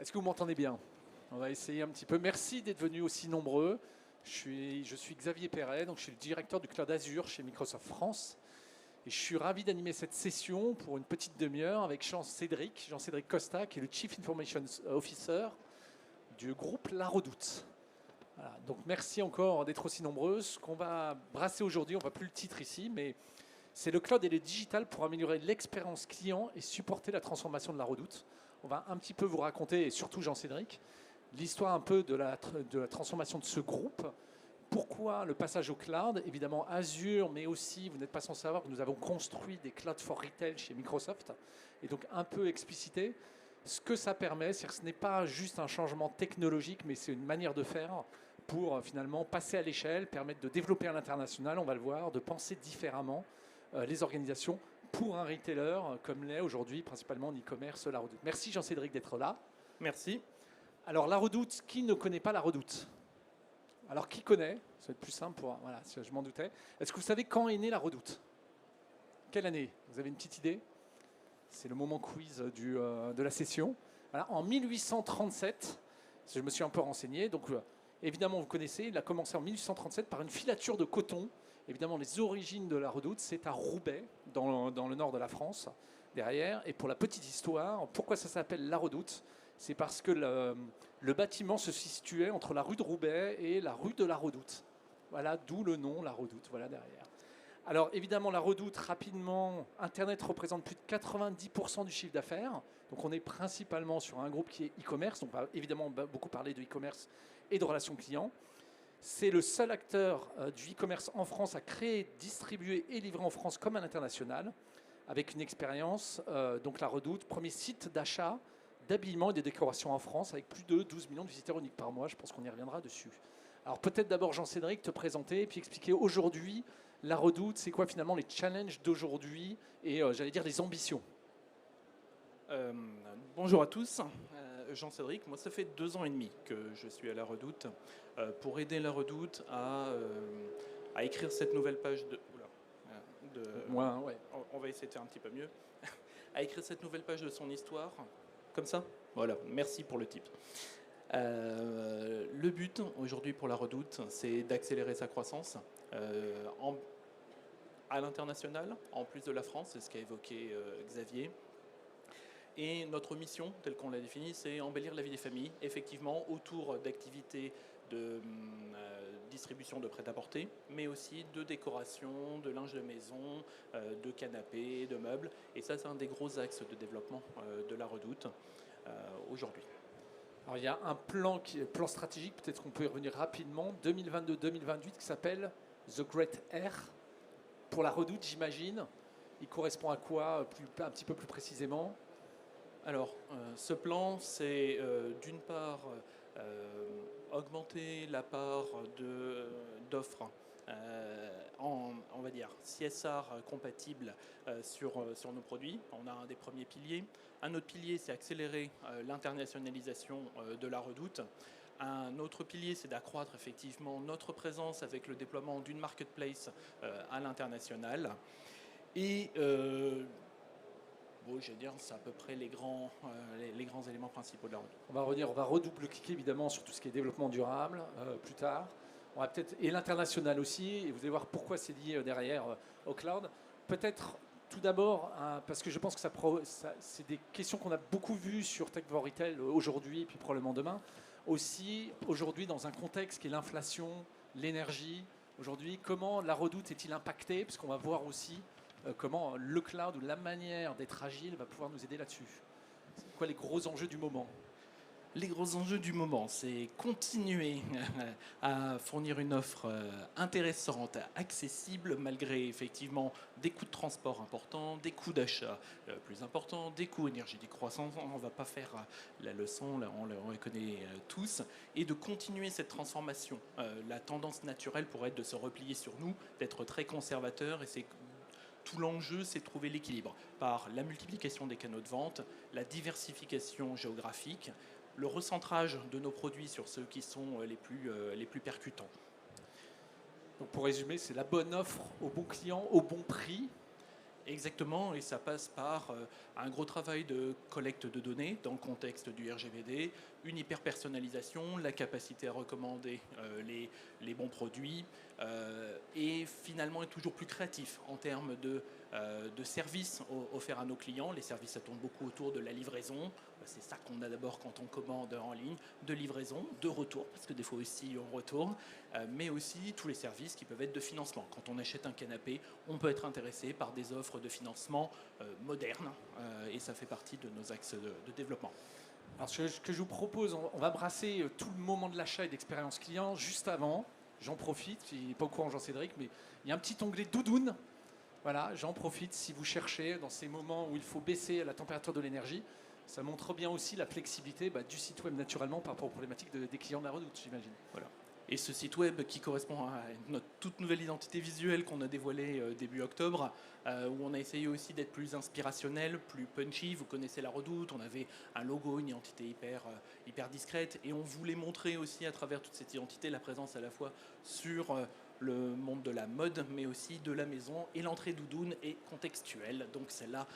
Est-ce que vous m'entendez bien? On va essayer un petit peu. Merci d'être venus aussi nombreux. Je suis Xavier Perret, donc je suis le directeur du Cloud Azure chez Microsoft France. Et je suis ravi d'animer cette session pour une petite demi-heure avec Jean-Cédric Costa, qui est le Chief Information Officer du groupe La Redoute. Voilà, donc merci encore d'être aussi nombreux. Ce qu'on va brasser aujourd'hui, on ne voit plus le titre ici, mais c'est le cloud et le digital pour améliorer l'expérience client et supporter la transformation de La Redoute. On va un petit peu vous raconter, et surtout Jean-Cédric, l'histoire un peu de la transformation de ce groupe. Pourquoi le passage au cloud? Évidemment Azure, mais aussi, vous n'êtes pas sans savoir que nous avons construit des clouds for retail chez Microsoft, et donc un peu expliciter ce que ça permet, c'est que ce n'est pas juste un changement technologique, mais c'est une manière de faire pour finalement passer à l'échelle, permettre de développer à l'international, on va le voir, de penser différemment les organisations pour un retailer comme l'est aujourd'hui principalement en e-commerce La Redoute. Merci Jean-Cédric d'être là. Merci. Alors La Redoute, qui ne connaît pas La Redoute? Alors qui connaît? Ça va être plus simple pour... Voilà, je m'en doutais. Est-ce que vous savez quand est née La Redoute? Quelle année? Vous avez une petite idée? C'est le moment quiz de la session. Voilà, en 1837, je me suis un peu renseigné, donc évidemment vous connaissez, il a commencé en 1837 par une filature de coton. Évidemment les origines de La Redoute, c'est à Roubaix, dans le nord de la France, derrière. Et pour la petite histoire, pourquoi ça s'appelle La Redoute? C'est parce que le bâtiment se situait entre la rue de Roubaix et la rue de La Redoute. Voilà, d'où le nom La Redoute, voilà derrière. Alors évidemment, La Redoute, rapidement, Internet représente plus de 90% du chiffre d'affaires. Donc on est principalement sur un groupe qui est e-commerce. Donc on va évidemment beaucoup parler de e-commerce et de relations clients. C'est le seul acteur du e-commerce en France à créer, distribuer et livrer en France comme à l'international, avec une expérience, donc La Redoute, premier site d'achat, d'habillement et de décoration en France, avec plus de 12 millions de visiteurs uniques par mois. Je pense qu'on y reviendra dessus. Alors peut-être d'abord Jean-Cédric te présenter et puis expliquer aujourd'hui La Redoute, c'est quoi finalement les challenges d'aujourd'hui et j'allais dire les ambitions. Bonjour à tous, Jean-Cédric, moi ça fait 2 ans et demi que je suis à La Redoute pour aider La Redoute à écrire cette nouvelle page de... Moi, ouais. On va essayer de faire un petit peu mieux. À écrire cette nouvelle page de son histoire, comme ça. Voilà, merci pour le tip. Le but aujourd'hui pour La Redoute, c'est d'accélérer sa croissance à l'international, en plus de la France, c'est ce qu'a évoqué Xavier. Et notre mission, telle qu'on l'a définie, c'est embellir la vie des familles, effectivement, autour d'activités de distribution de prêt-à-porter, mais aussi de décoration, de linge de maison, de canapés, de meubles. Et ça, c'est un des gros axes de développement de La Redoute aujourd'hui. Alors il y a un plan stratégique, peut-être qu'on peut y revenir rapidement, 2022-2028, qui s'appelle The Great R. Pour La Redoute, j'imagine. Il correspond à quoi, un petit peu plus précisément? Alors, ce plan, c'est d'une part augmenter la part d'offres on va dire CSR compatible sur nos produits. On a un des premiers piliers. Un autre pilier, c'est accélérer l'internationalisation de La Redoute. Un autre pilier, c'est d'accroître effectivement notre présence avec le déploiement d'une marketplace à l'international. Et je vais dire, c'est à peu près les grands éléments principaux de La Redoute. On va redouble-cliquer évidemment sur tout ce qui est développement durable plus tard. On va peut-être, et l'international aussi, et vous allez voir pourquoi c'est lié derrière au cloud. Peut-être tout d'abord, parce que je pense que c'est des questions qu'on a beaucoup vues sur Tech for Retail aujourd'hui, et puis probablement demain. Aussi, aujourd'hui, dans un contexte qui est l'inflation, l'énergie, aujourd'hui, comment La Redoute est-il impacté? Parce qu'on va voir aussi comment le cloud ou la manière d'être agile va pouvoir nous aider là-dessus. C'est quoi les gros enjeux du moment? Les gros enjeux du moment, c'est continuer à fournir une offre intéressante, accessible, malgré effectivement des coûts de transport importants, des coûts d'achat plus importants, des coûts énergétiques croissants. On ne va pas faire la leçon, là, on les connaît tous. Et de continuer cette transformation. La tendance naturelle pourrait être de se replier sur nous, d'être très conservateur, et c'est tout l'enjeu, c'est de trouver l'équilibre par la multiplication des canaux de vente, la diversification géographique, le recentrage de nos produits sur ceux qui sont les plus percutants. Donc pour résumer, c'est la bonne offre au bon client, au bon prix, Exactement, et ça passe par un gros travail de collecte de données dans le contexte du RGPD, une hyper-personnalisation, la capacité à recommander les bons produits, et finalement être toujours plus créatif en termes de services offerts à nos clients. Les services, ça tourne beaucoup autour de la livraison. C'est ça qu'on a d'abord quand on commande en ligne, de livraison, de retour, parce que des fois aussi on retourne, mais aussi tous les services qui peuvent être de financement. Quand on achète un canapé, on peut être intéressé par des offres de financement modernes, et ça fait partie de nos axes de développement. Alors, ce que je vous propose, on va brasser tout le moment de l'achat et d'expérience client. Juste avant, j'en profite, il n'est pas au courant Jean-Cédric, mais il y a un petit onglet doudoune. Voilà, j'en profite si vous cherchez dans ces moments où il faut baisser la température de l'énergie. Ça montre bien aussi la flexibilité du site web naturellement par rapport aux problématiques des clients de la Redoute, j'imagine. Voilà. Et ce site web qui correspond à notre toute nouvelle identité visuelle qu'on a dévoilée début octobre, où on a essayé aussi d'être plus inspirationnel, plus punchy. Vous connaissez la Redoute, on avait un logo, une identité hyper discrète, et on voulait montrer aussi à travers toute cette identité la présence à la fois sur le monde de la mode, mais aussi de la maison, et l'entrée doudoune est contextuelle. Donc celle-là,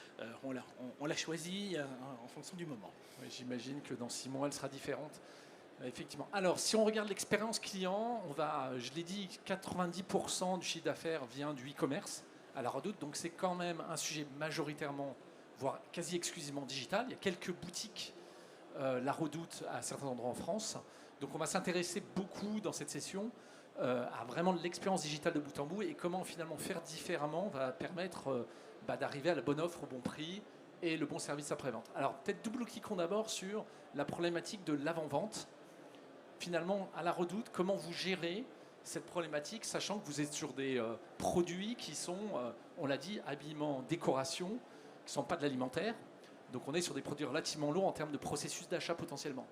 on l'a choisie en fonction du moment. Oui, j'imagine que dans 6 mois, elle sera différente. Effectivement. Alors, si on regarde l'expérience client, je l'ai dit, 90% du chiffre d'affaires vient du e-commerce à la Redoute. Donc, c'est quand même un sujet majoritairement, voire quasi exclusivement digital. Il y a quelques boutiques la Redoute à certains endroits en France. Donc, on va s'intéresser beaucoup dans cette session à vraiment l'expérience digitale de bout en bout et comment finalement faire différemment va permettre d'arriver à la bonne offre au bon prix et le bon service après-vente. Alors, peut-être double-cliquons d'abord sur la problématique de l'avant-vente. Finalement, à la Redoute, comment vous gérez cette problématique, sachant que vous êtes sur des produits qui sont, on l'a dit, habillement, décoration, qui ne sont pas de l'alimentaire. Donc on est sur des produits relativement lourds en termes de processus d'achat potentiellement.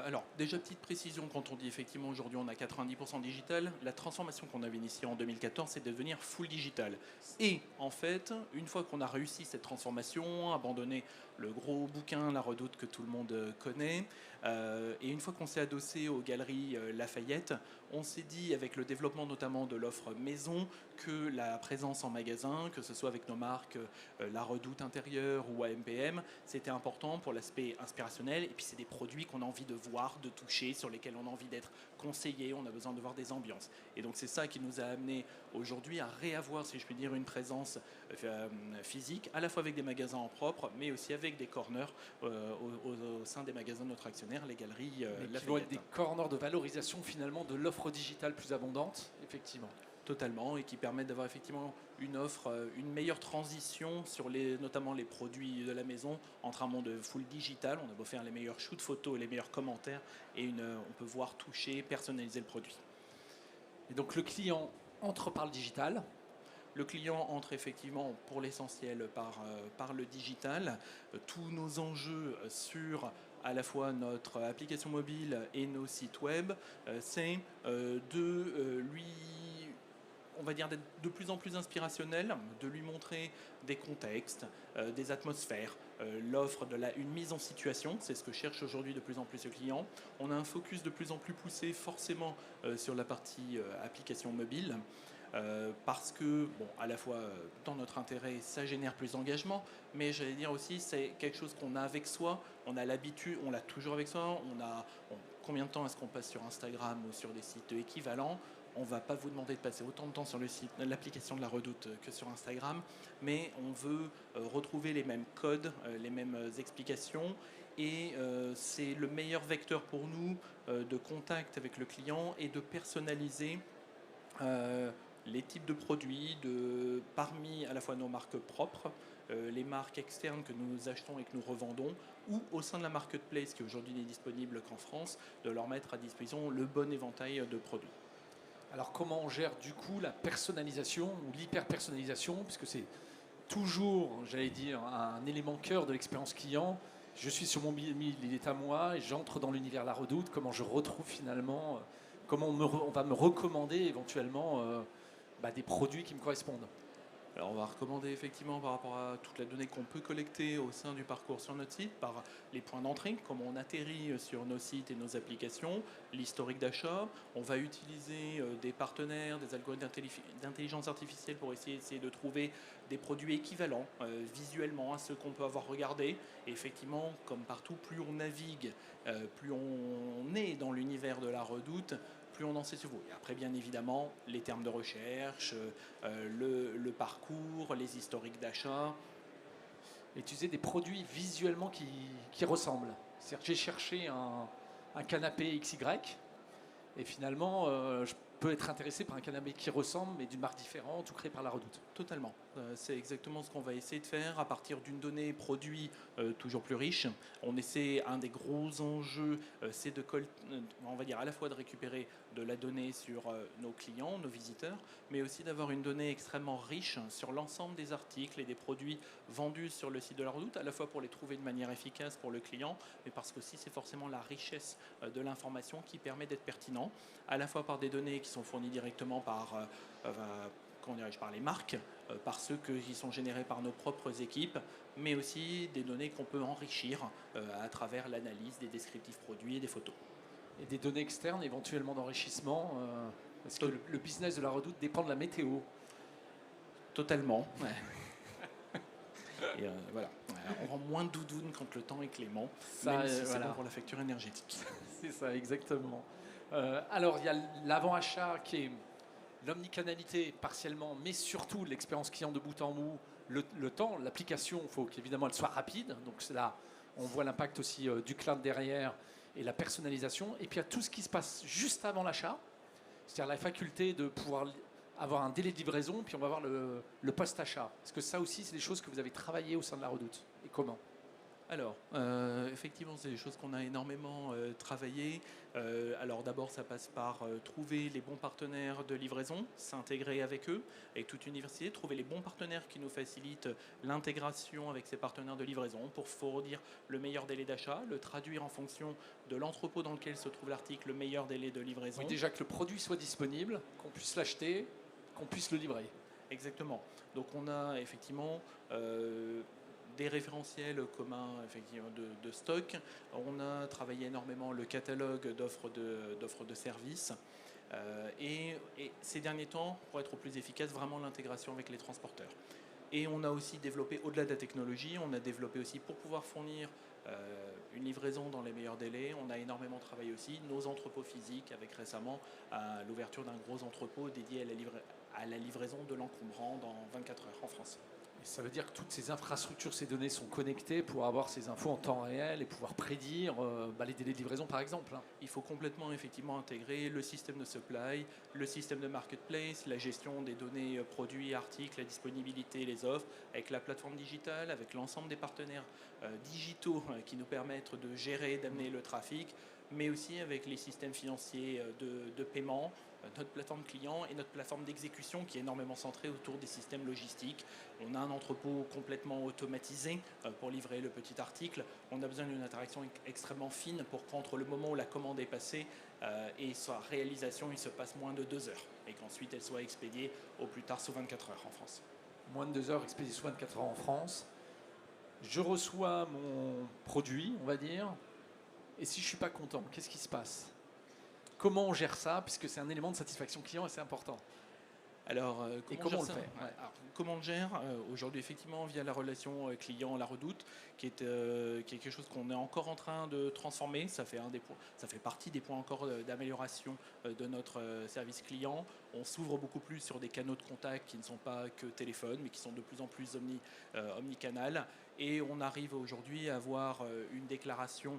Alors, déjà petite précision, quand on dit effectivement aujourd'hui on a 90% digital, la transformation qu'on avait initiée en 2014, c'est de devenir full digital. Et en fait, une fois qu'on a réussi cette transformation, abandonné le gros bouquin La Redoute que tout le monde connaît, et une fois qu'on s'est adossé aux galeries Lafayette, on s'est dit, avec le développement notamment de l'offre maison, que la présence en magasin, que ce soit avec nos marques La Redoute intérieure ou AMPM, c'était important pour l'aspect inspirationnel. Et puis c'est des produits qu'on a envie de voir, de toucher, sur lesquels on a envie d'être conseillé, on a besoin de voir des ambiances. Et donc c'est ça qui nous a amené aujourd'hui à réavoir, si je puis dire, une présence physique, à la fois avec des magasins en propre, mais aussi avec des corners au sein des magasins de notre actionnaire, les galeries Lafayette. Qui vont être des corners de valorisation finalement de l'offre digitale plus abondante, effectivement. Totalement, et qui permettent d'avoir effectivement une offre, une meilleure transition sur notamment les produits de la maison entre un monde full digital. On a beau faire les meilleurs shoots photos et les meilleurs commentaires, et on peut voir, toucher, personnaliser le produit. Et donc le client entre par le digital. Le client entre effectivement pour l'essentiel par le digital. Tous nos enjeux sur à la fois notre application mobile et nos sites web, c'est de lui, on va dire, d'être de plus en plus inspirationnel, de lui montrer des contextes, des atmosphères, l'offre une mise en situation. C'est ce que cherche aujourd'hui de plus en plus le client. On a un focus de plus en plus poussé forcément sur la partie application mobile. Parce que, bon, à la fois dans notre intérêt, ça génère plus d'engagement, mais j'allais dire aussi, c'est quelque chose qu'on a avec soi, on a l'habitude, on l'a toujours avec soi, combien de temps est-ce qu'on passe sur Instagram ou sur des sites équivalents? On ne va pas vous demander de passer autant de temps sur l'application de la Redoute que sur Instagram, mais on veut retrouver les mêmes codes, les mêmes explications, et c'est le meilleur vecteur pour nous de contact avec le client et de personnaliser les types de produits parmi à la fois nos marques propres, les marques externes que nous achetons et que nous revendons, ou au sein de la marketplace qui aujourd'hui n'est disponible qu'en France, de leur mettre à disposition le bon éventail de produits. Alors comment on gère du coup la personnalisation ou l'hyper-personnalisation, puisque c'est toujours, j'allais dire, un élément cœur de l'expérience client. Je suis sur mon mobile, il est à moi, et j'entre dans l'univers La Redoute, comment je retrouve finalement, comment on va me recommander éventuellement des produits qui me correspondent. Alors on va recommander effectivement par rapport à toute la donnée qu'on peut collecter au sein du parcours sur notre site, par les points d'entrée, comment on atterrit sur nos sites et nos applications, l'historique d'achat. On va utiliser des partenaires, des algorithmes d'intelligence artificielle pour essayer de trouver des produits équivalents visuellement à ceux qu'on peut avoir regardés. Et effectivement, comme partout, plus on navigue, plus on est dans l'univers de la Redoute, plus on en sait sur vous. Et après, bien évidemment, les termes de recherche, le parcours, les historiques d'achat. Utiliser des produits visuellement qui ressemblent. C'est-à-dire que j'ai cherché un canapé XY et finalement, je peux être intéressé par un canapé qui ressemble mais d'une marque différente ou créé par la Redoute. Totalement. C'est exactement ce qu'on va essayer de faire à partir d'une donnée produit toujours plus riche. On essaie, un des gros enjeux, c'est on va dire à la fois de récupérer de la donnée sur nos clients, nos visiteurs, mais aussi d'avoir une donnée extrêmement riche sur l'ensemble des articles et des produits vendus sur le site de la Redoute, à la fois pour les trouver de manière efficace pour le client, mais parce que aussi c'est forcément la richesse de l'information qui permet d'être pertinent, à la fois par des données qui sont fournies directement par par les marques, par ceux qui sont générés par nos propres équipes, mais aussi des données qu'on peut enrichir à travers l'analyse des descriptifs produits et des photos. Et des données externes éventuellement d'enrichissement, parce que le business de la Redoute dépend de la météo. Totalement. Ouais. Et voilà. On rend moins de doudoune quand le temps est clément, même si c'est bon pour la facture énergétique. C'est ça, exactement. Alors, il y a l'avant-achat qui est l'omnicanalité partiellement, mais surtout l'expérience client de bout en bout, le temps, l'application, il faut qu'évidemment elle soit rapide. Donc c'est là, on voit l'impact aussi du cloud derrière et la personnalisation. Et puis il y a tout ce qui se passe juste avant l'achat, c'est-à-dire la faculté de pouvoir avoir un délai de livraison, puis on va voir le post-achat. Est-ce que ça aussi, c'est des choses que vous avez travaillées au sein de la Redoute? Et comment? Alors, effectivement, c'est des choses qu'on a énormément travaillées. Alors d'abord, ça passe par trouver les bons partenaires de livraison, s'intégrer avec eux, avec toute université, trouver les bons partenaires qui nous facilitent l'intégration avec ces partenaires de livraison pour fournir le meilleur délai d'achat, le traduire en fonction de l'entrepôt dans lequel se trouve l'article, le meilleur délai de livraison. Oui, déjà que le produit soit disponible, qu'on puisse l'acheter, qu'on puisse le livrer. Exactement. Donc on a effectivement des référentiels communs effectivement, de stock. On a travaillé énormément le catalogue d'offres de services. Et ces derniers temps, pour être plus efficace, vraiment l'intégration avec les transporteurs. Et on a aussi développé, au-delà de la technologie, on a développé aussi pour pouvoir fournir une livraison dans les meilleurs délais. On a énormément travaillé aussi nos entrepôts physiques avec récemment l'ouverture d'un gros entrepôt dédié à la livraison de l'encombrant dans 24 heures en France. Et ça veut dire que toutes ces infrastructures, ces données sont connectées pour avoir ces infos en temps réel et pouvoir prédire les délais de livraison par exemple. Il faut complètement effectivement intégrer le système de supply, le système de marketplace, la gestion des données produits, articles, la disponibilité, les offres, avec la plateforme digitale, avec l'ensemble des partenaires digitaux qui nous permettent de gérer, d'amener le trafic, mais aussi avec les systèmes financiers de paiement, notre plateforme client et notre plateforme d'exécution qui est énormément centrée autour des systèmes logistiques. On a un entrepôt complètement automatisé pour livrer le petit article. On a besoin d'une interaction extrêmement fine pour qu'entre le moment où la commande est passée et sa réalisation, il se passe moins de 2 heures et qu'ensuite elle soit expédiée au plus tard sous 24 heures en France. Moins de 2 heures expédiée sous 24 heures en France. Je reçois mon produit, on va dire, et si je ne suis pas content, qu'est-ce qui se passe? Comment on gère ça, puisque c'est un élément de satisfaction client et c'est important. Alors, comment on le fait? Alors, comment on le gère aujourd'hui, effectivement, via la relation client, la Redoute, qui est quelque chose qu'on est encore en train de transformer. Ça fait partie des points encore d'amélioration de notre service client. On s'ouvre beaucoup plus sur des canaux de contact qui ne sont pas que téléphone, mais qui sont de plus en plus omnicanal. Et on arrive aujourd'hui à avoir une déclaration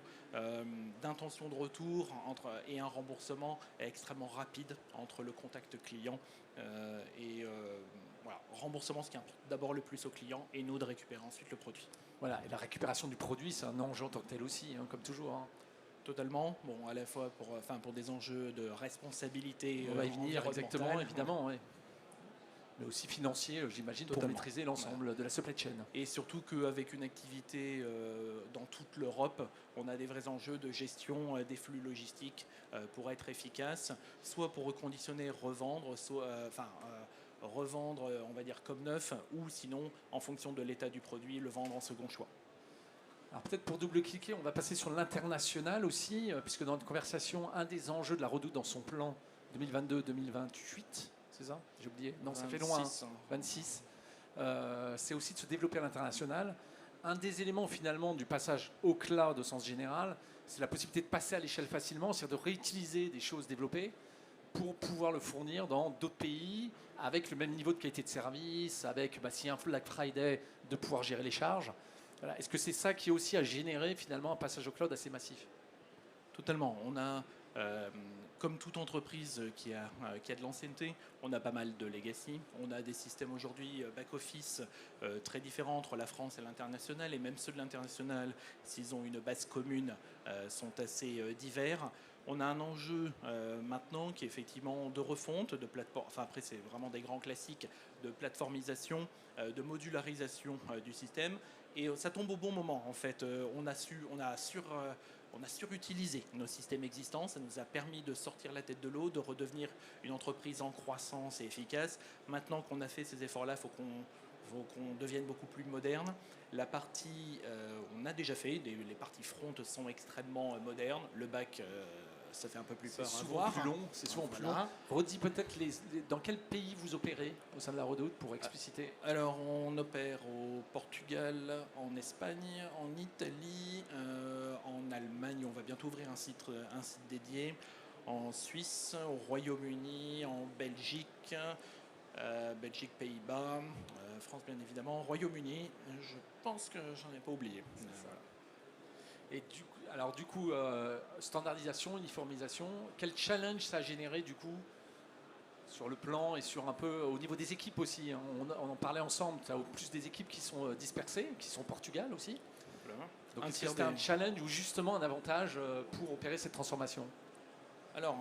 d'intention de retour et un remboursement extrêmement rapide entre le contact client voilà, remboursement, ce qui importe d'abord le plus au client, et nous de récupérer ensuite le produit. Voilà, et la récupération du produit, c'est un enjeu en tant que tel aussi, comme toujours. Totalement. Bon, à la fois pour des enjeux de responsabilité. On va y venir, exactement, évidemment. Ouais. Mais aussi financier, j'imagine, pour maîtriser l'ensemble de la supply chain. Et surtout qu'avec une activité dans toute l'Europe, on a des vrais enjeux de gestion des flux logistiques pour être efficace, soit pour reconditionner, revendre, soit revendre, on va dire, comme neuf, ou sinon, en fonction de l'état du produit, le vendre en second choix. Alors peut-être pour double-cliquer, on va passer sur l'international aussi, puisque dans notre conversation, un des enjeux de la Redoute dans son plan 2022-2028, c'est ça? J'ai oublié. Non, ça fait loin. 26. C'est aussi de se développer à l'international. Un des éléments finalement du passage au cloud au sens général, c'est la possibilité de passer à l'échelle facilement, c'est-à-dire de réutiliser des choses développées pour pouvoir le fournir dans d'autres pays avec le même niveau de qualité de service, avec, s'il y a un Black Friday, de pouvoir gérer les charges. Voilà. Est-ce que c'est ça qui aussi a généré finalement un passage au cloud assez massif? Totalement. On a, comme toute entreprise qui a de l'ancienneté, on a pas mal de legacy. On a des systèmes aujourd'hui back-office très différents entre la France et l'international. Et même ceux de l'international, s'ils ont une base commune, sont assez divers. On a un enjeu maintenant qui est effectivement de refonte, de plateforme. Enfin, après, c'est vraiment des grands classiques de plateformisation, de modularisation du système. Et ça tombe au bon moment, en fait. On a surutilisé nos systèmes existants. Ça nous a permis de sortir la tête de l'eau, de redevenir une entreprise en croissance et efficace. Maintenant qu'on a fait ces efforts-là, il faut qu'on devienne beaucoup plus moderne. La partie, on a déjà fait, les parties front sont extrêmement modernes. Le back, ça fait un peu plus peur à voir. C'est souvent plus long. Redis peut-être dans quel pays vous opérez au sein de la Redoute pour expliciter. Alors on opère au Portugal, en Espagne, en Italie, en Allemagne. On va bientôt ouvrir un site dédié. En Suisse, au Royaume-Uni, en Belgique, Belgique, Pays-Bas, France bien évidemment, Royaume-Uni. Je pense que j'en ai pas oublié. Et du coup, standardisation, uniformisation, quel challenge ça a généré du coup sur le plan et sur un peu au niveau des équipes aussi, hein. On en parlait ensemble, tu as plus des équipes qui sont dispersées, qui sont au Portugal aussi. Donc est-ce que c'était un challenge ou justement un avantage pour opérer cette transformation? Alors,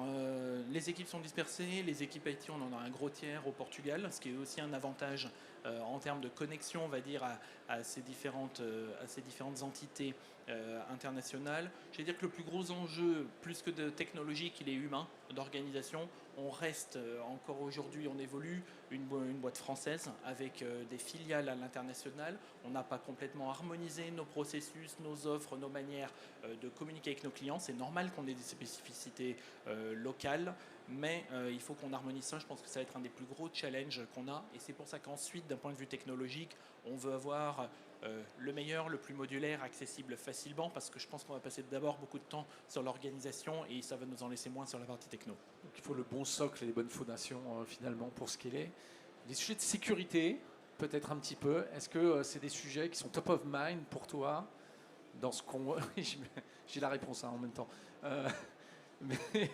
les équipes sont dispersées, les équipes IT, on en a un gros tiers au Portugal, ce qui est aussi un avantage en termes de connexion, on va dire, à ces différentes entités internationales. Je vais dire que le plus gros enjeu, plus que de technologique, il est humain, d'organisation. On reste encore aujourd'hui, on évolue, une boîte française avec des filiales à l'international. On n'a pas complètement harmonisé nos processus, nos offres, nos manières de communiquer avec nos clients. C'est normal qu'on ait des spécificités locales, mais il faut qu'on harmonise ça. Je pense que ça va être un des plus gros challenges qu'on a. Et c'est pour ça qu'ensuite, d'un point de vue technologique, on veut avoir le meilleur, le plus modulaire, accessible facilement, parce que je pense qu'on va passer d'abord beaucoup de temps sur l'organisation et ça va nous en laisser moins sur la partie techno. Donc il faut le bon socle et les bonnes fondations finalement pour ce qu'il est. Les sujets de sécurité, peut-être un petit peu. Est-ce que c'est des sujets qui sont top of mind pour toi dans ce qu'on... J'ai la réponse en même temps. Mais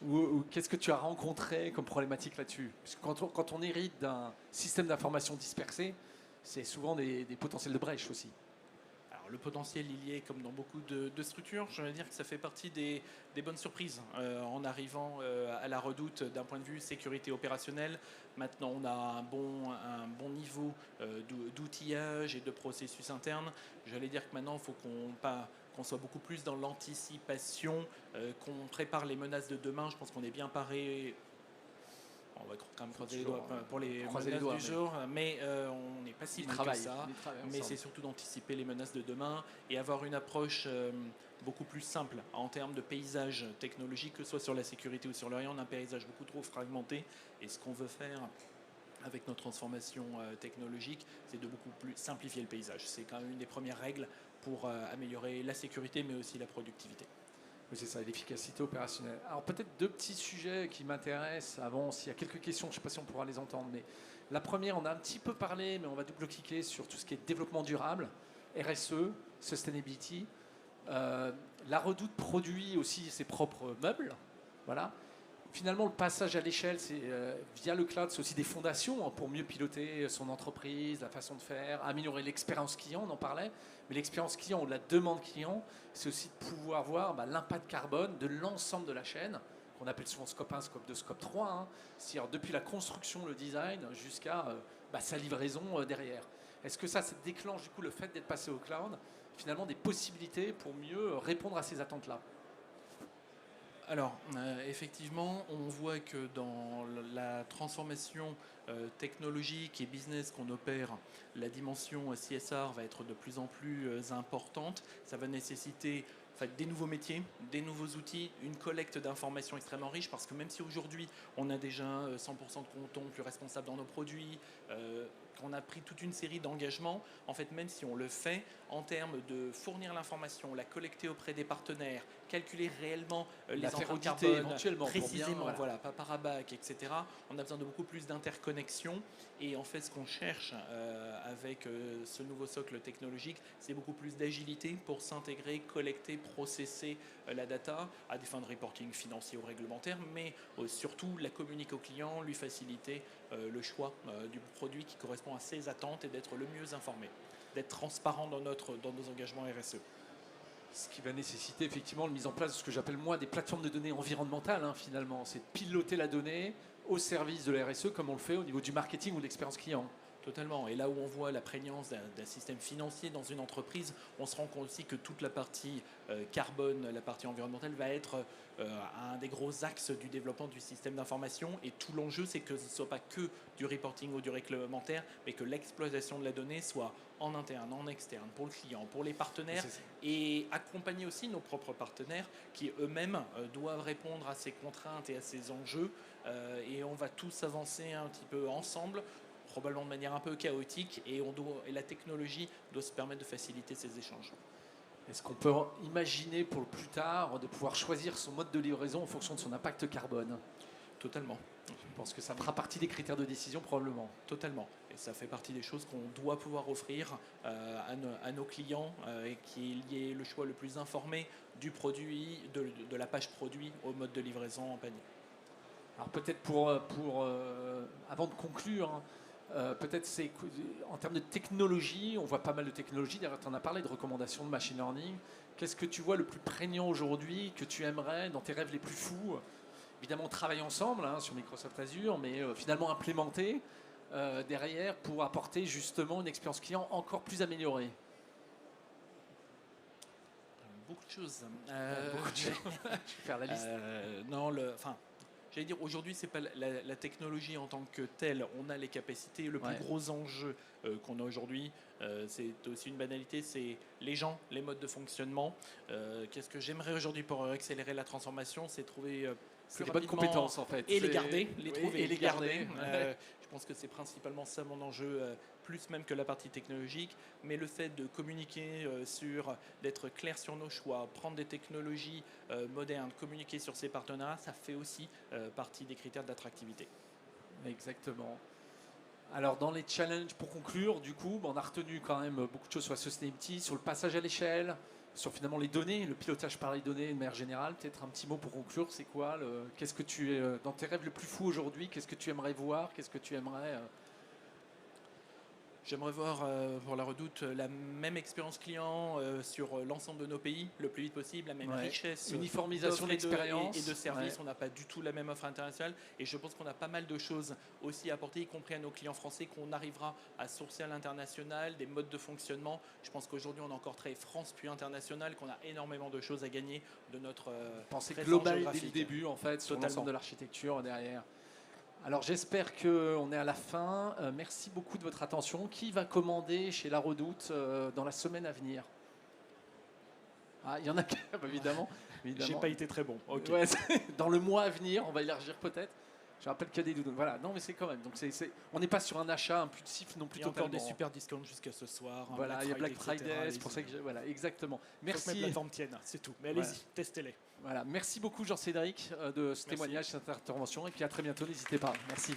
ou qu'est-ce que tu as rencontré comme problématique là-dessus? Parce que quand on hérite d'un système d'information dispersé, c'est souvent des potentiels de brèche aussi. Alors, le potentiel, il y est comme dans beaucoup de structures. Je veux dire que ça fait partie des bonnes surprises. En arrivant à la Redoute d'un point de vue sécurité opérationnelle, maintenant on a un bon niveau d'outillage et de processus interne. J'allais dire que maintenant il faut qu'on soit beaucoup plus dans l'anticipation, qu'on prépare les menaces de demain. Je pense qu'on est bien paré. On va quand même croiser les doigts pour les menaces du jour, mais on n'est pas si mal que ça. Mais c'est surtout d'anticiper les menaces de demain et avoir une approche beaucoup plus simple en termes de paysage technologique, que ce soit sur la sécurité ou sur le rien. On a un paysage beaucoup trop fragmenté et ce qu'on veut faire avec notre transformation technologique, c'est de beaucoup plus simplifier le paysage. C'est quand même une des premières règles pour améliorer la sécurité, mais aussi la productivité. Oui, c'est ça, l'efficacité opérationnelle. Alors peut-être deux petits sujets qui m'intéressent avant, s'il y a quelques questions, je ne sais pas si on pourra les entendre, mais la première, on a un petit peu parlé, mais on va double-cliquer sur tout ce qui est développement durable, RSE, sustainability. La Redoute produit aussi ses propres meubles, voilà. Finalement, le passage à l'échelle, c'est via le cloud, c'est aussi des fondations pour mieux piloter son entreprise, la façon de faire, améliorer l'expérience client, on en parlait. Mais l'expérience client ou la demande client, c'est aussi de pouvoir voir l'impact carbone de l'ensemble de la chaîne, qu'on appelle souvent scope 1, scope 2, scope 3. Hein. C'est-à-dire depuis la construction, le design, jusqu'à sa livraison derrière. Est-ce que ça déclenche du coup le fait d'être passé au cloud, finalement des possibilités pour mieux répondre à ces attentes-là? Alors, effectivement, on voit que dans la transformation technologique et business qu'on opère, la dimension CSR va être de plus en plus importante. Ça va nécessiter en fait, des nouveaux métiers, des nouveaux outils, une collecte d'informations extrêmement riche, parce que même si aujourd'hui on a déjà 100% de coton plus responsable dans nos produits, qu'on a pris toute une série d'engagements, en fait, même si on le fait, en termes de fournir l'information, la collecter auprès des partenaires, calculer réellement les empreintes carbone, éventuellement, précisément, pour bien, voilà, pas par abac, etc. On a besoin de beaucoup plus d'interconnexion. Et en fait, ce qu'on cherche avec ce nouveau socle technologique, c'est beaucoup plus d'agilité pour s'intégrer, collecter, processer la data à des fins de reporting financier ou réglementaire, mais surtout la communiquer au client, lui faciliter le choix du produit qui correspond à ses attentes et d'être le mieux informé, d'être transparent dans nos engagements RSE. Ce qui va nécessiter effectivement la mise en place de ce que j'appelle moi des plateformes de données environnementales, finalement. C'est de piloter la donnée au service de la RSE comme on le fait au niveau du marketing ou de l'expérience client. Totalement. Et là où on voit la prégnance d'un système financier dans une entreprise, on se rend compte aussi que toute la partie carbone, la partie environnementale va être un des gros axes du développement du système d'information. Et tout l'enjeu, c'est que ce ne soit pas que du reporting ou du réglementaire, mais que l'exploitation de la donnée soit en interne, en externe, pour le client, pour les partenaires, et accompagner aussi nos propres partenaires qui eux-mêmes doivent répondre à ces contraintes et à ces enjeux. Et on va tous avancer un petit peu ensemble, probablement de manière un peu chaotique, et la technologie doit se permettre de faciliter ces échanges. Est-ce qu'on peut imaginer pour le plus tard de pouvoir choisir son mode de livraison en fonction de son impact carbone? Totalement. Je pense que ça fera partie des critères de décision probablement. Totalement. Et ça fait partie des choses qu'on doit pouvoir offrir à nos clients, et qu'il y ait le choix le plus informé du produit, de la page produit au mode de livraison en panier. Alors peut-être avant de conclure, peut-être c'est en termes de technologie, on voit pas mal de technologies, d'ailleurs tu en as parlé de recommandations de machine learning. Qu'est-ce que tu vois le plus prégnant aujourd'hui, que tu aimerais dans tes rêves les plus fous? Évidemment on travaille ensemble sur Microsoft Azure, mais finalement implémenter derrière pour apporter justement une expérience client encore plus améliorée. Beaucoup de choses. Beaucoup de choses. Je vais faire la liste. J'allais dire, aujourd'hui, ce n'est pas la technologie en tant que telle. On a les capacités. Le plus gros enjeu qu'on a aujourd'hui, c'est aussi une banalité, c'est les gens, les modes de fonctionnement. Qu'est-ce que j'aimerais aujourd'hui pour accélérer la transformation? C'est trouver les bonnes compétences, en fait. Et les garder, les trouver et les garder. Ouais. Je pense que c'est principalement ça mon enjeu, plus même que la partie technologique. Mais le fait de communiquer d'être clair sur nos choix, prendre des technologies modernes, communiquer sur ses partenariats, ça fait aussi partie des critères d'attractivité. Exactement. Alors dans les challenges, pour conclure, du coup, on a retenu quand même beaucoup de choses sur la sustainability, sur le passage à l'échelle, sur finalement les données, le pilotage par les données de manière générale. Peut-être un petit mot pour conclure, c'est quoi qu'est-ce que tu es dans tes rêves les plus fous aujourd'hui? Qu'est-ce que tu aimerais voir? Qu'est-ce que tu aimerais J'aimerais voir pour la Redoute la même expérience client sur l'ensemble de nos pays, le plus vite possible, la même richesse, uniformisation d'expérience et de services. On n'a pas du tout la même offre internationale, et je pense qu'on a pas mal de choses aussi à apporter, y compris à nos clients français, qu'on arrivera à sourcer à l'international, des modes de fonctionnement. Je pense qu'aujourd'hui on est encore très France puis international, qu'on a énormément de choses à gagner de notre pensée globale dès le début en fait, sur l'ensemble de l'architecture derrière. Alors j'espère qu'on est à la fin. Merci beaucoup de votre attention. Qui va commander chez La Redoute dans la semaine à venir? Ah, il y en a qui, évidemment. J'ai pas été très bon. Okay. Ouais, dans le mois à venir, on va élargir peut-être. Je rappelle qu'il y a des doudous. Voilà, non mais c'est quand même. Donc on n'est pas sur un achat impulsif non plus. Il y a encore des super discounts jusqu'à ce soir. Voilà, il y a Black Friday, c'est pour ça que voilà, exactement. Merci. Faut que la plateforme tienne, c'est tout. Mais allez-y, testez-les. Voilà, merci beaucoup Jean-Cédric de ce témoignage, cette intervention, et puis à très bientôt. N'hésitez pas. Merci.